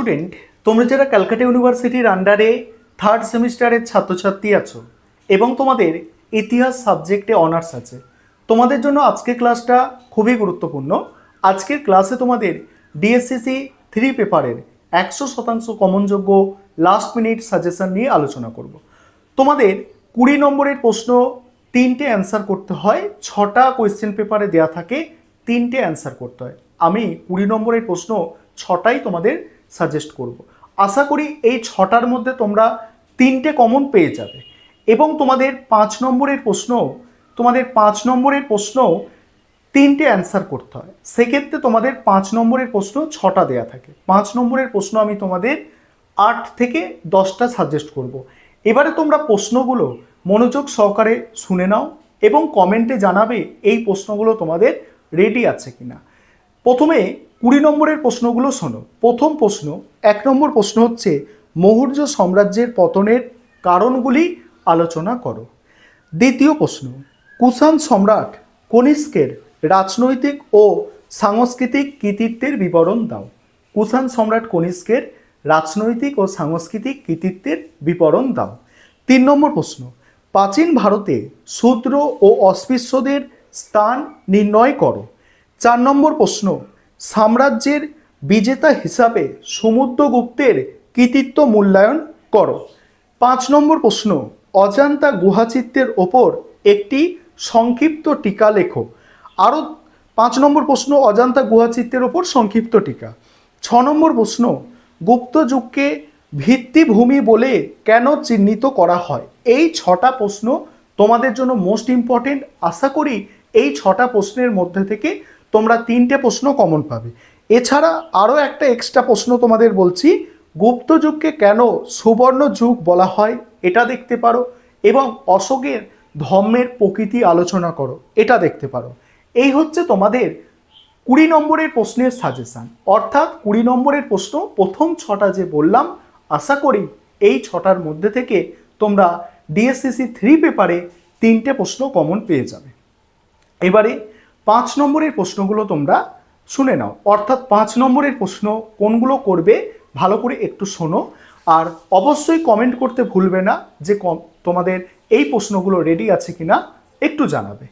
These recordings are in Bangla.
স্টুডেন্ট, তোমরা যারা ক্যালকাটা ইউনিভার্সিটির আন্ডারে থার্ড সেমিস্টারের ছাত্রছাত্রী আছো এবং তোমাদের ইতিহাস সাবজেক্টে অনার্স আছে, তোমাদের জন্য আজকের ক্লাসটা খুবই গুরুত্বপূর্ণ। আজকের ক্লাসে তোমাদের ডিএসসিসি 3 পেপারের 100% কমনযোগ্য লাস্ট মিনিট সাজেশন নিয়ে আলোচনা করব। তোমাদের 20 নম্বরের প্রশ্ন 3টে অ্যান্সার করতে হয়, 6টা কোয়েশ্চেন পেপারে দেওয়া থাকে, 3টে অ্যান্সার করতে হয়। আমি 20 নম্বরের প্রশ্ন 6টাই তোমাদের সাজেস্ট করব। আশা করি এই 6টার মধ্যে তোমরা 3টে কমন পেয়ে যাবে এবং তোমাদের 5 নম্বরের প্রশ্ন 3টে অ্যান্সার করতে হয়। সেক্ষেত্রে তোমাদের 5 নম্বরের প্রশ্ন 6টা দেয়া থাকে। 5 নম্বরের প্রশ্ন আমি তোমাদের 8 থেকে 10টা সাজেস্ট করব। এবারে তোমরা প্রশ্নগুলো মনোযোগ সহকারে শুনে নাও এবং কমেন্টে জানাবে এই প্রশ্নগুলো তোমাদের রেডি আছে কিনা। প্রথমে 20 নম্বরের প্রশ্নগুলো শোনো। প্রথম প্রশ্ন, 1 নম্বর প্রশ্ন হচ্ছে মৌর্য সাম্রাজ্যের পতনের কারণগুলি আলোচনা করো। দ্বিতীয় প্রশ্ন, কুষাণ সম্রাট কনিষ্কের রাজনৈতিক ও সাংস্কৃতিক কৃতিত্বের বিবরণ দাও। কুষাণ সম্রাট কনিষ্কের রাজনৈতিক ও সাংস্কৃতিক কৃতিত্বের বিবরণ দাও। 3 নম্বর প্রশ্ন, প্রাচীন ভারতে শূদ্র ও অস্পৃশ্যদের স্থান নির্ণয় করো। 4 নম্বর প্রশ্ন, সাম্রাজ্যের বিজেতা হিসাবে সমুদ্রগুপ্তের কৃতিত্ব মূল্যায়ন করো। 5 নম্বর প্রশ্ন, অজন্তা গুহাচিত্রের ওপর একটি সংক্ষিপ্ত টিকা লেখো। আরও 5 নম্বর প্রশ্ন, অজন্তা গুহাচিত্রের ওপর সংক্ষিপ্ত টিকা। 6 নম্বর প্রশ্ন, গুপ্ত যুগকে ভিত্তিভূমি বলে কেন চিহ্নিত করা হয়। এই 6টা প্রশ্ন তোমাদের জন্য মোস্ট ইম্পর্টেন্ট। আশা করি এই 6টা প্রশ্নের মধ্যে থেকে তোমরা 3টে প্রশ্ন কমন পাবে। এছাড়া আরও একটা এক্সট্রা প্রশ্ন তোমাদের বলছি, গুপ্ত যুগকে কেন সুবর্ণ যুগ বলা হয় এটা দেখতে পারো, এবং অশোকের ধর্মের প্রকৃতি আলোচনা করো এটা দেখতে পারো। এই হচ্ছে তোমাদের 20 নম্বরের প্রশ্নের সাজেশান। অর্থাৎ 20 নম্বরের প্রশ্ন প্রথম 6টা যে বললাম, আশা করি এই 6টার মধ্যে থেকে তোমরা ডিএসসিসি 3 পেপারে 3টে প্রশ্ন কমন পেয়ে যাবে। এবারে 5 নম্বরের প্রশ্নগুলো তোমরা শুনে নাও। অর্থাৎ 5 নম্বরের প্রশ্ন কোনগুলো করবে ভালো করে একটু শোনো, আর অবশ্যই কমেন্ট করতে ভুলবে না যে তোমাদের এই প্রশ্নগুলো রেডি আছে কিনা একটু জানাবে।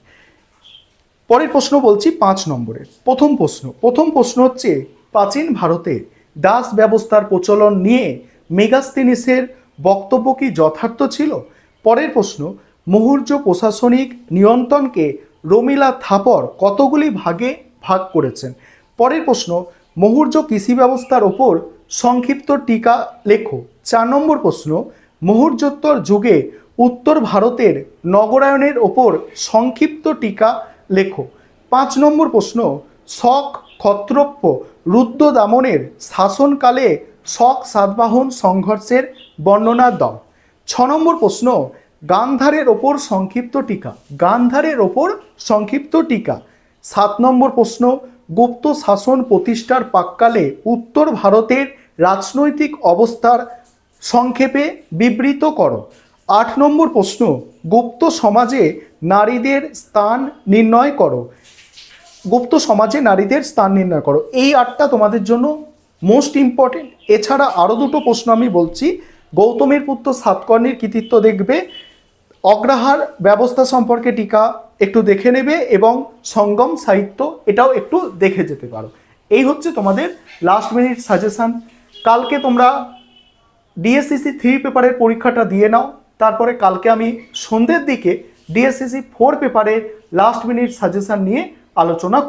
পরের প্রশ্ন বলছি 5 নম্বরের। প্রথম প্রশ্ন হচ্ছে, প্রাচীন ভারতে দাস ব্যবস্থার প্রচলন নিয়ে মেগাস্তিনিসের বক্তব্য কি যথার্থ ছিল। পরের প্রশ্ন, মৌর্য প্রশাসনিক নিয়ন্ত্রণকে রমিলা থাপর কতগুলি ভাগে ভাগ করেছেন। পরের প্রশ্ন, মৌর্য কৃষি ব্যবস্থার ওপর সংক্ষিপ্ত টিকা লেখো। 4 নম্বর প্রশ্ন, মৌর্যোত্তর যুগে উত্তর ভারতের নগরায়নের ওপর সংক্ষিপ্ত টিকা লেখো। 5 নম্বর প্রশ্ন, শক ক্ষত্রপ্য রুদ্রদামনের শাসনকালে শক সাতবাহন সংঘর্ষের বর্ণনা দাও। 6 নম্বর প্রশ্ন, গান্ধারের ওপর সংক্ষিপ্ত টিকা। 7 নম্বর প্রশ্ন, গুপ্ত শাসন প্রতিষ্ঠার প্রাক্কালে উত্তর ভারতের রাজনৈতিক অবস্থার সংক্ষেপে বিবৃত করো। 8 নম্বর প্রশ্ন, গুপ্ত সমাজে নারীদের স্থান নির্ণয় করো। এই 8টা তোমাদের জন্য মোস্ট ইম্পর্টেন্ট। এছাড়া আরও 2টো প্রশ্ন আমি বলছি। গৌতমের পুত্র সাতকর্ণীর কৃতিত্ব দেখবে, অগ্রহার ব্যবস্থা সম্পর্কে টিকা একটু দেখে নেবে, এবং সঙ্গম সাহিত্য এটাও একটু দেখে যেতে পারো। এই হচ্ছে তোমাদের লাস্ট মিনিট সাজেশান। কালকে তোমরা ডিএসসিসি 3 পেপারের পরীক্ষাটা দিয়ে নাও, তারপরে কালকে আমি সন্ধ্যের দিকে ডিএসসিসি 4 পেপারের লাস্ট মিনিট সাজেশান নিয়ে আলোচনা করব।